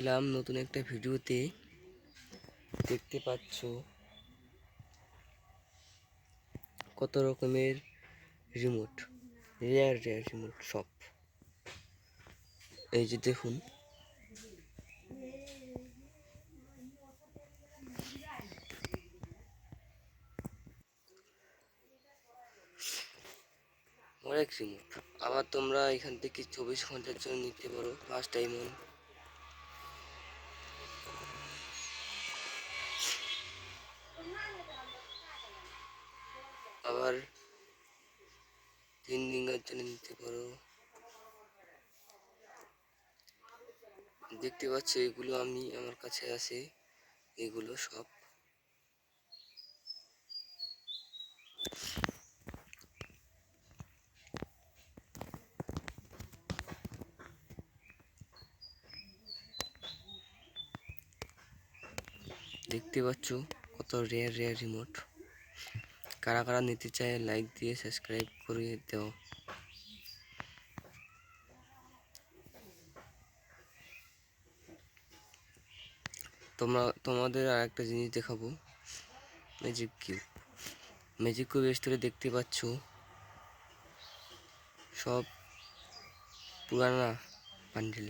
এলাম নতুন একটা ভিডিওতে। দেখতে পাচ্ছ কত রকমের রিমোট, রেয়ার রেয়ার রিমোট সব। এই যে দেখুন, অনেক রিমোট। আবার তোমরা এখান থেকে 24 ঘন্টার জন্য নিতে পারো, ফার্স্ট টাইম অন। আবার 3 দিনের জন্য নিতে পারো। দেখতে পাচ্ছ এগুলো আমার কাছে আছে, এগুলো সব। দেখতে পাচ্ছ কত রেয়ার রেয়ার রিমোট। কারা কারা নিতে চায় লাইক দিয়ে সাবস্ক্রাইব করে দাও। তোমাদের আর একটা জিনিস দেখাবো, ম্যাজিক কিউব। ম্যাজিক কিউব স্টোরে দেখতে পাচ্ছ সব পুরানা বান্ডিল।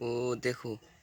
ও দেখো